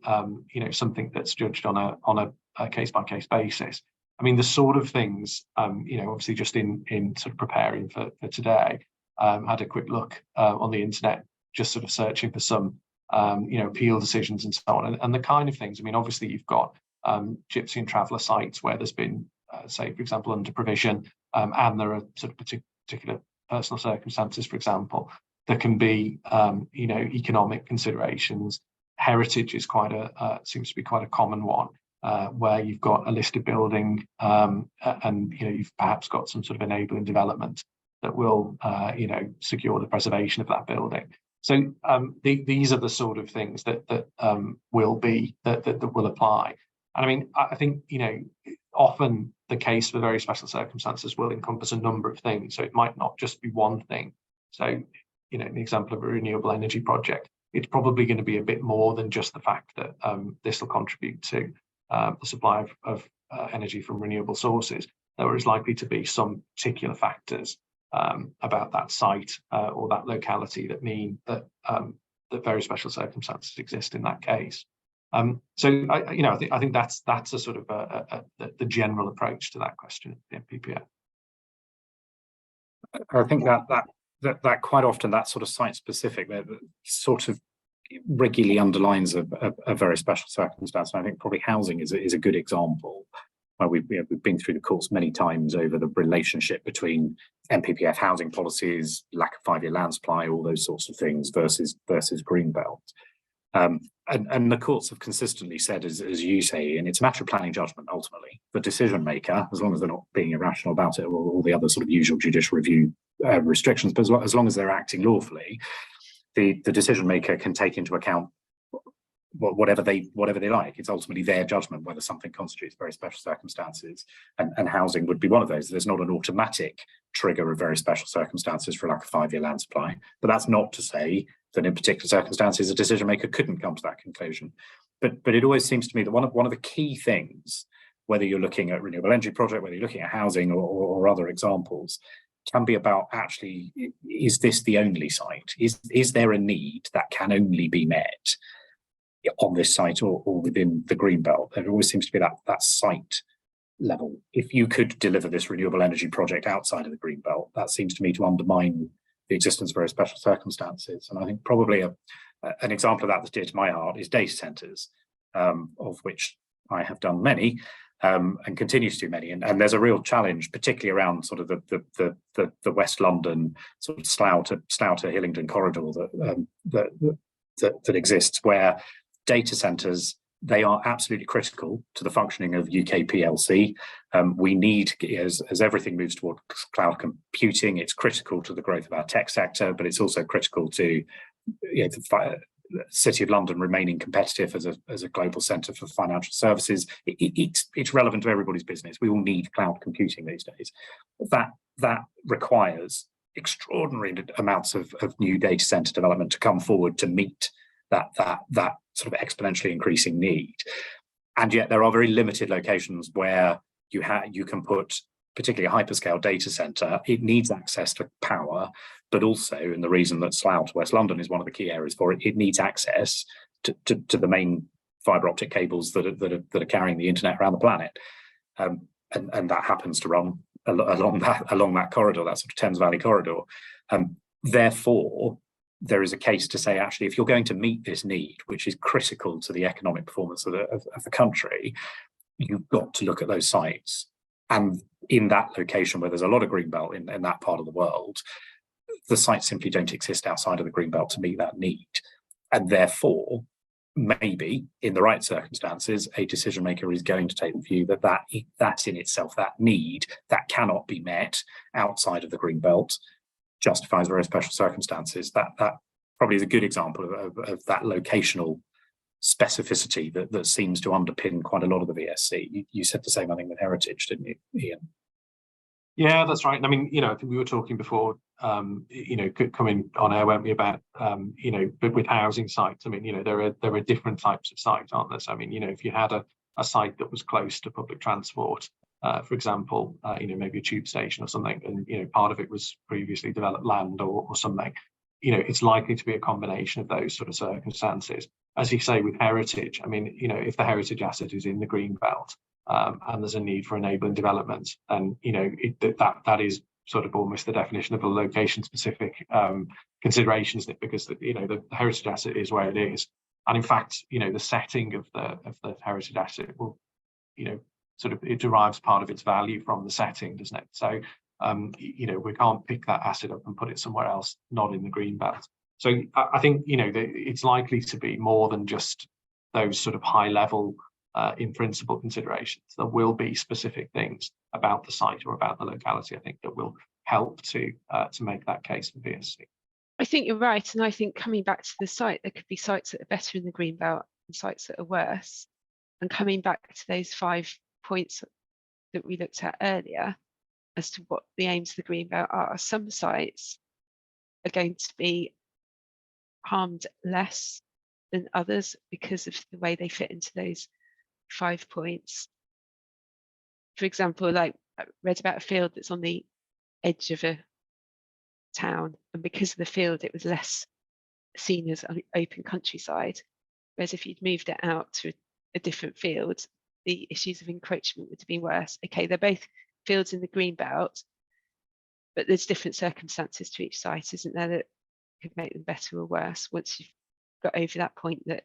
something that's judged on a case-by-case basis. I mean, the sort of things, obviously just in sort of preparing for today, had a quick look on the internet, just sort of searching for some, appeal decisions and so on, and the kind of things. I mean, obviously you've got gypsy and traveller sites where there's been, say, for example, under provision, and there are sort of particular personal circumstances, for example. There can be, economic considerations. Heritage is seems to be quite a common one, where you've got a listed building, and you've perhaps got some sort of enabling development that will, secure the preservation of that building. So these are the sort of things that will apply. And I mean, I think often the case for very special circumstances will encompass a number of things. So it might not just be one thing. So an example of a renewable energy project, it's probably going to be a bit more than just the fact that this will contribute to the supply of energy from renewable sources. There is likely to be some particular factors about that site or that locality that mean that that very special circumstances exist in that case. So I think that's a sort of the general approach to that question, the MPPF.
I think that quite often that sort of site specific that sort of regularly underlines a very special circumstance. And I think probably housing is a good example where we've been through the course many times over the relationship between MPPF housing policies, lack of 5-year land supply, all those sorts of things versus greenbelt. And the courts have consistently said, as you say, and it's a matter of planning judgment ultimately. The decision maker, as long as they're not being irrational about it or all the other sort of usual judicial review restrictions, but as long as they're acting lawfully, the decision maker can take into account whatever they like. It's ultimately their judgment whether something constitutes very special circumstances, and housing would be one of those. There's not an automatic trigger of very special circumstances for lack of 5-year land supply, but that's not to say that in particular circumstances a decision maker couldn't come to that conclusion. But it always seems to me that one of the key things, whether you're looking at renewable energy project, whether you're looking at housing or other examples, can be about actually, is this the only site? Is there a need that can only be met on this site or within the greenbelt? There always seems to be that site level. If you could deliver this renewable energy project outside of the greenbelt, that seems to me to undermine the existence of very special circumstances. And I think probably an example of that that's dear to my heart is data centres, of which I have done many, and continue to do many. And there's a real challenge, particularly around sort of the West London sort of Slough to Hillingdon corridor that exists, where data centres, they are absolutely critical to the functioning of UK PLC. We need, as everything moves toward cloud computing, it's critical to the growth of our tech sector, but it's also critical to the City of London remaining competitive as a global centre for financial services. It's relevant to everybody's business. We all need cloud computing these days. That requires extraordinary amounts of new data centre development to come forward to meet that sort of exponentially increasing need. And yet there are very limited locations where you can put particularly a hyperscale data centre. It needs access to power, but also, and the reason that Slough to West London is one of the key areas for it, it needs access to the main fibre optic cables that are carrying the internet around the planet. And that happens to run along that corridor, that sort of Thames Valley corridor. Therefore, there is a case to say, actually, if you're going to meet this need, which is critical to the economic performance of the country, you've got to look at those sites. And in that location where there's a lot of greenbelt in that part of the world, the sites simply don't exist outside of the greenbelt to meet that need. And therefore, maybe in the right circumstances, a decision maker is going to take the view that in itself, that need that cannot be met outside of the greenbelt justifies very special circumstances. That probably is a good example of that locational specificity that seems to underpin quite a lot of the VSC. You said the same, I think, with heritage, didn't you, Ian?
Yeah, that's right. I mean, I think we were talking before, coming on air, weren't we, about, but with housing sites, I mean, there are different types of sites, aren't there? So, I mean, if you had a site that was close to public transport, for example, maybe a tube station or something, and, part of it was previously developed land or something, it's likely to be a combination of those sort of circumstances. As you say, with heritage, I mean, if the heritage asset is in the green belt, and there's a need for enabling development, and that is sort of almost the definition of a location-specific consideration, isn't it? Because the heritage asset is where it is, and in fact, the setting of the heritage asset will, sort of, it derives part of its value from the setting, doesn't it? So, we can't pick that asset up and put it somewhere else, not in the green belt. So I think it's likely to be more than just those sort of high-level in principle considerations. There will be specific things about the site or about the locality, I think, that will help to make that case for BSC.
I think you're right, and I think coming back to the site, there could be sites that are better in the green belt and sites that are worse. And coming back to those 5 points that we looked at earlier as to what the aims of the green belt are, some sites are going to be harmed less than others because of the way they fit into those 5 points. For example, like I read about a field that's on the edge of a town, and because of the field it was less seen as an open countryside, whereas if you'd moved it out to a different field, the issues of encroachment would have been worse. Okay, they're both fields in the green belt, but there's different circumstances to each site, isn't there, that could make them better or worse once you've got over that point that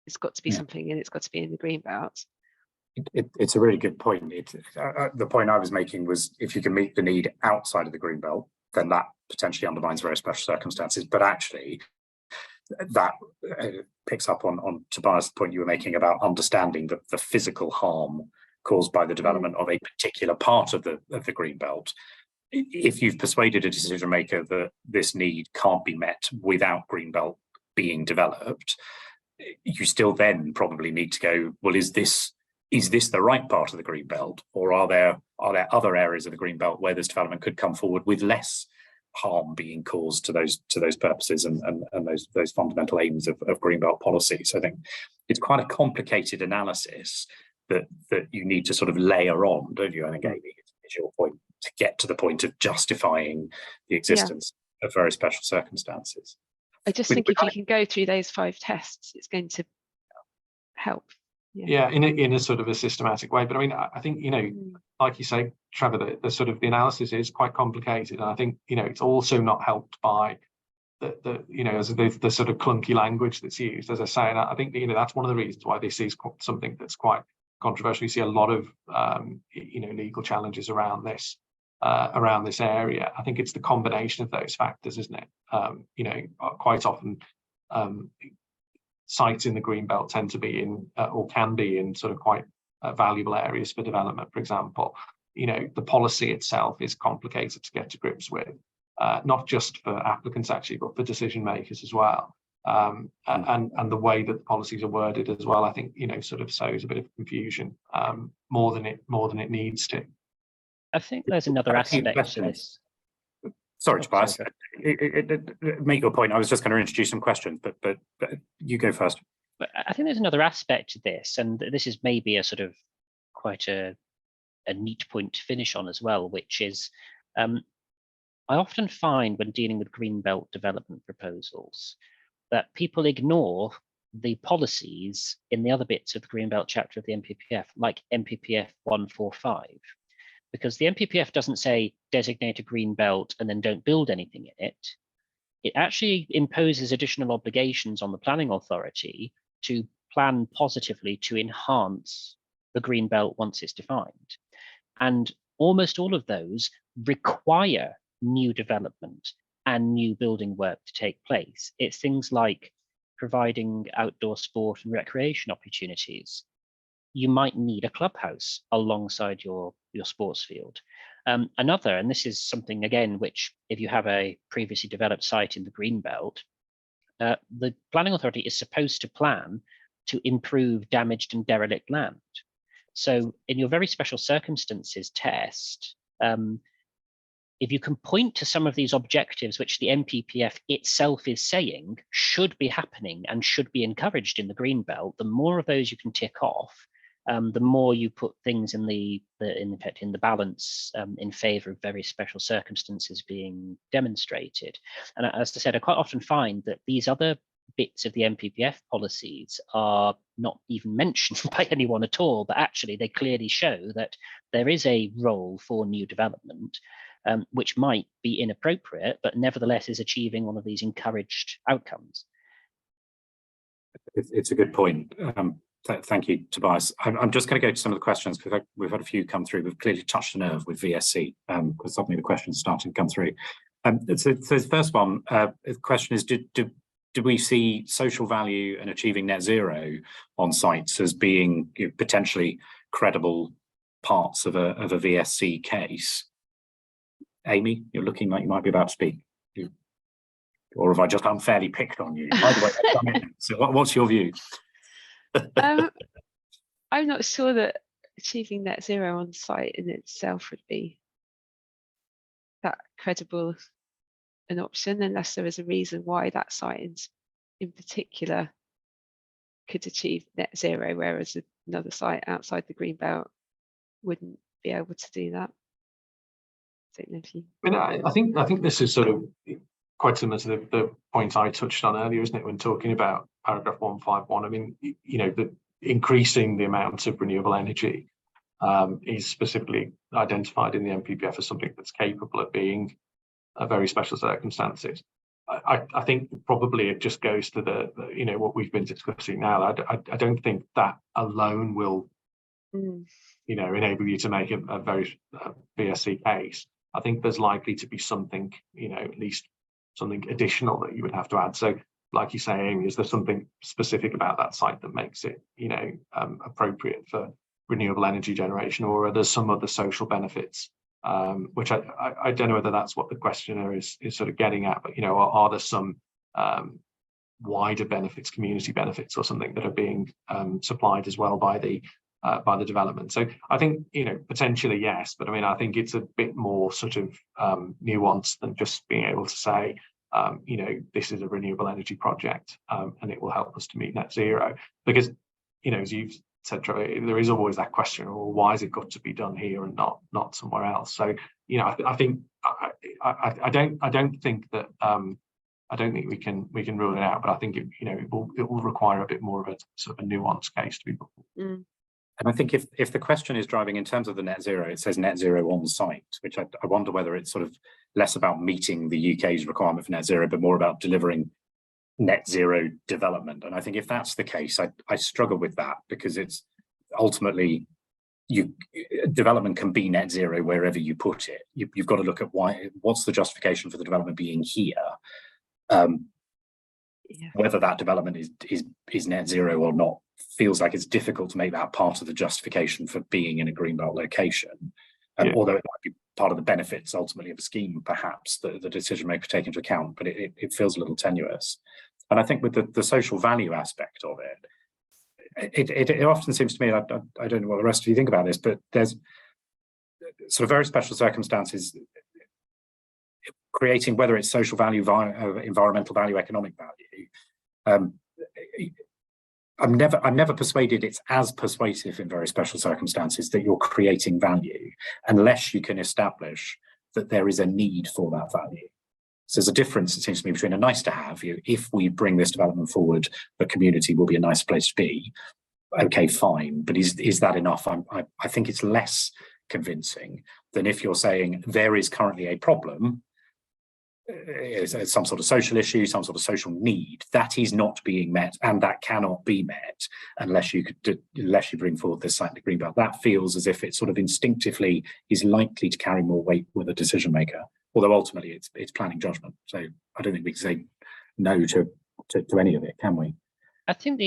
it's got to be something and it's got to be in the green belt.
It's a really good point. The point I was making was, if you can meet the need outside of the green belt, then that potentially undermines very special circumstances. But actually, that picks up on Tobias' point you were making about understanding the physical harm caused by the development of a particular part of the green belt. If you've persuaded a decision maker that this need can't be met without green belt being developed, you still then probably need to go, well, is this the right part of the green belt, or are there other areas of the green belt where this development could come forward with less harm being caused to those purposes and those fundamental aims of green belt policy? So I think it's quite a complicated analysis that you need to sort of layer on, don't you? And again, it's your point, to get to the point of justifying the existence of very special circumstances.
I just think if you can go through those 5 tests, it's going to help.
Yeah, in a sort of a systematic way. But I mean, I think, like you say, Trevor, the sort of the analysis is quite complicated. And I think, it's also not helped by the sort of clunky language that's used, as I say. And I think, that's one of the reasons why this is something that's quite controversial. You see a lot of, legal challenges around this area. I think it's the combination of those factors, isn't it? Quite often, sites in the green belt tend to be in, or can be in, sort of quite valuable areas for development. For example, the policy itself is complicated to get to grips with, not just for applicants actually, but for decision makers as well. And the way that the policies are worded as well, I think, sort of sows a bit of confusion, more than it needs to.
I think there's another aspect to this.
Sorry, Tobias. Make your point. I was just going to introduce some questions, but you go first.
But I think there's another aspect to this, and this is maybe a sort of quite a neat point to finish on as well, which is I often find when dealing with greenbelt development proposals that people ignore the policies in the other bits of the greenbelt chapter of the NPPF, like NPPF 145. Because the NPPF doesn't say designate a green belt and then don't build anything in it. It actually imposes additional obligations on the planning authority to plan positively to enhance the green belt once it's defined. And almost all of those require new development and new building work to take place. It's things like providing outdoor sport and recreation opportunities. You might need a clubhouse alongside your sports field. Another, and this is something again, which if you have a previously developed site in the green belt, the planning authority is supposed to plan to improve damaged and derelict land. So in your very special circumstances test, if you can point to some of these objectives which the NPPF itself is saying should be happening and should be encouraged in the green belt, the more of those you can tick off, the more you put things in the balance in favour of very special circumstances being demonstrated. And as I said, I quite often find that these other bits of the MPPF policies are not even mentioned by anyone at all, but actually they clearly show that there is a role for new development, which might be inappropriate, but nevertheless is achieving one of these encouraged outcomes.
It's a good point. Thank you, Tobias. I'm just going to go to some of the questions because we've had a few come through. We've clearly touched a nerve with VSC because suddenly the questions started to come through. So the first one, the question is, do we see social value and achieving net zero on sites as being potentially credible parts of a VSC case? Amy, you're looking like you might be about to speak. Or have I just unfairly picked on you? Either way, so what's your view?
I'm not sure that achieving net zero on site in itself would be that credible an option unless there is a reason why that site in particular could achieve net zero, whereas another site outside the green belt wouldn't be able to do that. I don't know if you...
I think this is sort of quite similar to the point I touched on earlier, isn't it, when talking about paragraph 151. I mean, increasing the amount of renewable energy is specifically identified in the MPPF as something that's capable of being very special circumstances. I think probably it just goes to the what we've been discussing now. I don't think that alone will enable you to make a very VSC case. I think there's likely to be something, at least something additional that you would have to add. So, like you say, Amy, is there something specific about that site that makes it, appropriate for renewable energy generation, or are there some other social benefits? Which I don't know whether that's what the questioner is sort of getting at, but are there some wider benefits, community benefits, or something that are being supplied as well by the development? So I think potentially yes, but I mean I think it's a bit more sort of nuanced than just being able to say this is a renewable energy project and it will help us to meet net zero, because as you've said, Trevor, there is always that question, well, why has it got to be done here and not somewhere else? So I think I don't think that I don't think we can rule it out, but I think it will require a bit more of a sort of a nuanced case to be put.
And I think if the question is driving in terms of the net zero, it says net zero on site, which I wonder whether it's sort of less about meeting the UK's requirement for net zero, but more about delivering net zero development. And I think if that's the case, I struggle with that, because it's ultimately development can be net zero wherever you put it. You've got to look at what's the justification for the development being here. Whether that development is net zero or not feels like it's difficult to make that part of the justification for being in a greenbelt location. Although it might be part of the benefits ultimately of a scheme, perhaps the decision maker take into account, but it feels a little tenuous. And I think with the social value aspect of it often seems to me, I don't know what the rest of you think about this, but there's sort of very special circumstances creating, whether it's social value, environmental value, economic value. I'm never persuaded it's as persuasive in very special circumstances that you're creating value unless you can establish that there is a need for that value. So there's a difference, it seems to me, between a nice to have, if we bring this development forward, the community will be a nice place to be. Okay, fine, but is that enough? I think it's less convincing than if you're saying there is currently a problem, it's some sort of social issue, some sort of social need that is not being met, and that cannot be met unless you bring forward this site in the greenbelt. That feels as if it sort of instinctively is likely to carry more weight with a decision maker, although ultimately it's planning judgment. So I don't think we can say no to any of it, can we?
I think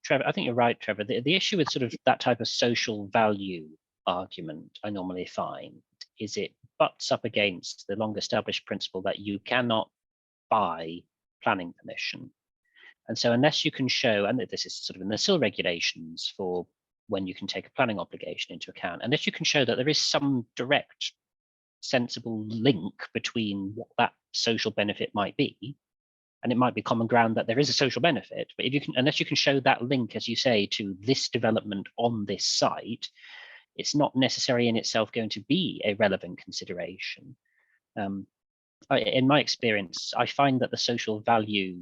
Trevor, I think you're right, Trevor. The issue with sort of that type of social value argument, I normally find, is it butts up against the long established principle that you cannot buy planning permission. And so unless you can show, and this is sort of in the SIL regulations for when you can take a planning obligation into account, unless you can show that there is some direct sensible link between what that social benefit might be, And it might be common ground that there is a social benefit, but if you can, unless you can show that link, as you say, to this development on this site, it's not necessarily in itself going to be a relevant consideration. In my experience, I find that the social value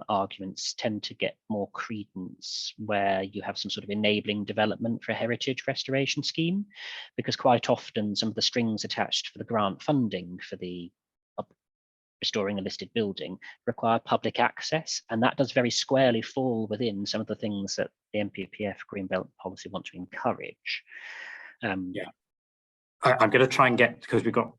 arguments tend to get more credence where you have some sort of enabling development for a heritage restoration scheme, because quite often some of the strings attached for the grant funding for the restoring a listed building require public access, and that does very squarely fall within some of the things that the NPPF Greenbelt policy want to encourage.
Yeah, I'm going to try and get, because we've got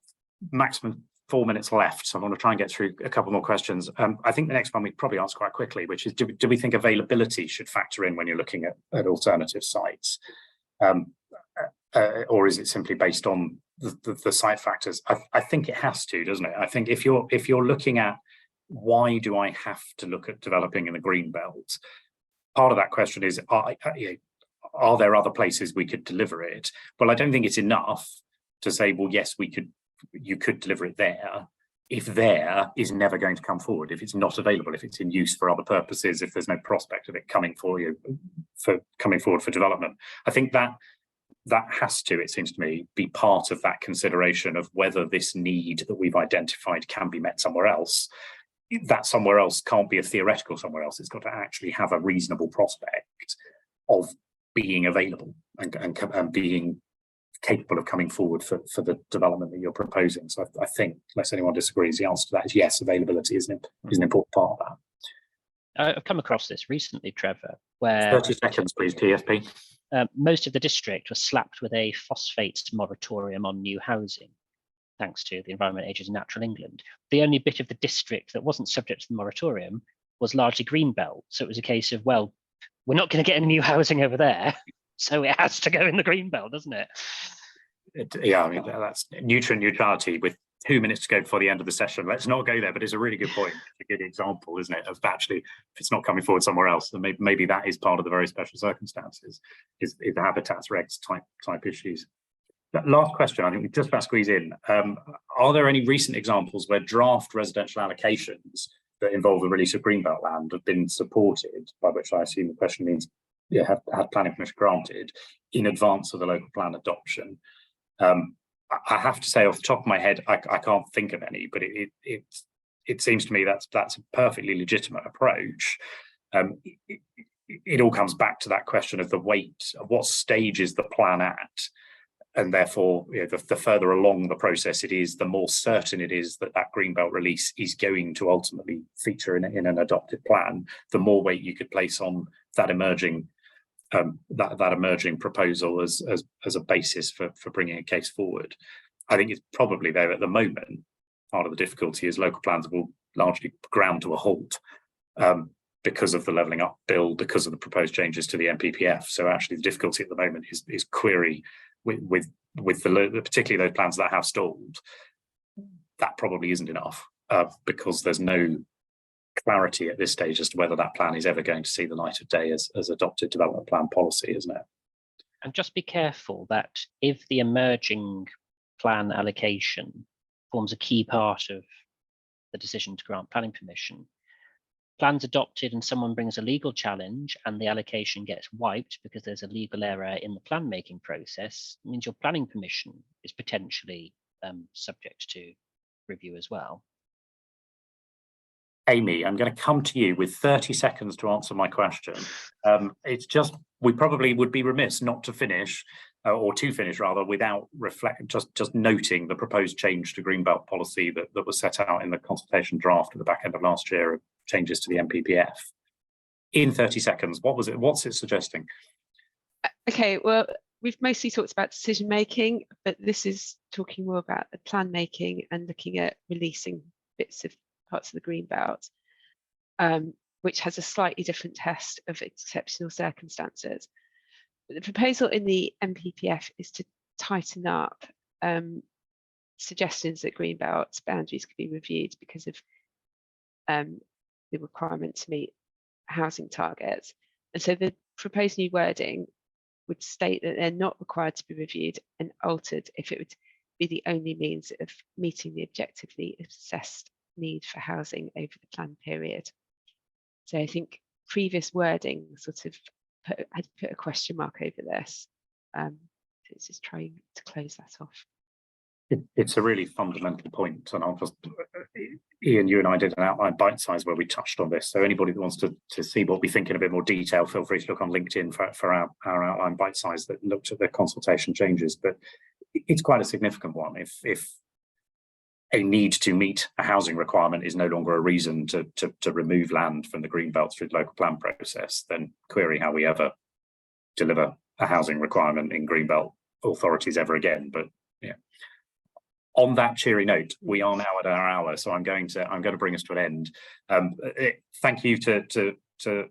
maximum 4 minutes left, so I want to try and get through a couple more questions. I think the next one we probably answer quite quickly, which is, do we think availability should factor in when you're looking at alternative sites? Or is it simply based on the site factors? I think it has to, doesn't it? I think if you're looking at why do I have to look at developing in the green belt, part of that question is, are there other places we could deliver it? Well, I don't think it's enough to say, well, yes, you could deliver it there, if there is never going to come forward, if it's not available, if it's in use for other purposes, if there's no prospect of it coming forward for development. I think that has to, it seems to me, be part of that consideration of whether this need that we've identified can be met somewhere else. That somewhere else can't be a theoretical somewhere else. It's got to actually have a reasonable prospect of being available and being capable of coming forward for the development that you're proposing. So I think, unless anyone disagrees, the answer to that is yes, availability is an important part of that.
I've come across this recently, Trevor, where
30 seconds, please, TSP.
Most of the district was slapped with a phosphate moratorium on new housing, thanks to the Environment Agency's Natural England. The only bit of the district that wasn't subject to the moratorium was largely greenbelt. So it was a case of, well, we're not going to get any new housing over there, so it has to go in the greenbelt, doesn't it?
Yeah, I mean, that's nutrient neutrality with 2 minutes to go before the end of the session. Let's not go there, but it's a really good point. It's a good example, isn't it, of actually, if it's not coming forward somewhere else, then maybe that is part of the very special circumstances, is the habitats regs type issues. That last question, I think we've just about squeeze in. Are there any recent examples where draft residential allocations that involve the release of greenbelt land have been supported, by which I assume the question means, yeah, have had planning permission granted in advance of the local plan adoption? I have to say, off the top of my head, I can't think of any, but it seems to me that's a perfectly legitimate approach. It all comes back to that question of the weight, of what stage is the plan at, and therefore, the further along the process it is, the more certain it is that greenbelt release is going to ultimately feature in an adopted plan. The more weight you could place on that emerging proposal as a basis for bringing a case forward. I think it's probably there at the moment. Part of the difficulty is local plans will largely ground to a halt because of the levelling up bill, because of the proposed changes to the NPPF. So actually the difficulty at the moment is query with particularly those plans that have stalled. That probably isn't enough because there's no clarity at this stage as to whether that plan is ever going to see the light of day as adopted development plan policy, isn't it?
And just be careful that if the emerging plan allocation forms a key part of the decision to grant planning permission, plans adopted and someone brings a legal challenge and the allocation gets wiped because there's a legal error in the plan making process, it means your planning permission is potentially subject to review as well.
Amy, I'm going to come to you with 30 seconds to answer my question. It's just, we probably would be remiss not to finish, or to finish rather, without just noting the proposed change to greenbelt policy that was set out in the consultation draft at the back end of last year of changes to the NPPF. In 30 seconds, what's it suggesting?
Okay, well, we've mostly talked about decision making, but this is talking more about the plan making and looking at releasing bits of parts of the greenbelt, which has a slightly different test of exceptional circumstances. But the proposal in the NPPF is to tighten up suggestions that greenbelt boundaries could be reviewed because of the requirement to meet housing targets. And so the proposed new wording would state that they're not required to be reviewed and altered if it would be the only means of meeting the objectively assessed need for housing over the planned period. So I think previous wording sort of had put a question mark over this. It's just trying to close that off.
It's a really fundamental point, and I'll just, Ian, you and I did an outline bite size where we touched on this. So anybody that wants to see what we think in a bit more detail, feel free to look on LinkedIn for our outline bite size that looked at the consultation changes. But it's quite a significant one. If a need to meet a housing requirement is no longer a reason to remove land from the greenbelt through the local plan process, then query how we ever deliver a housing requirement in greenbelt authorities ever again. But yeah. On that cheery note, we are now at our hour, so I'm going to bring us to an end. Thank you to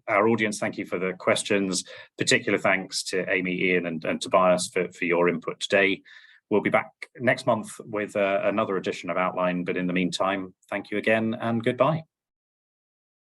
our audience. Thank you for the questions. Particular thanks to Amy, Ian, and Tobias for your input today. We'll be back next month with another edition of Outline, but in the meantime, thank you again and goodbye.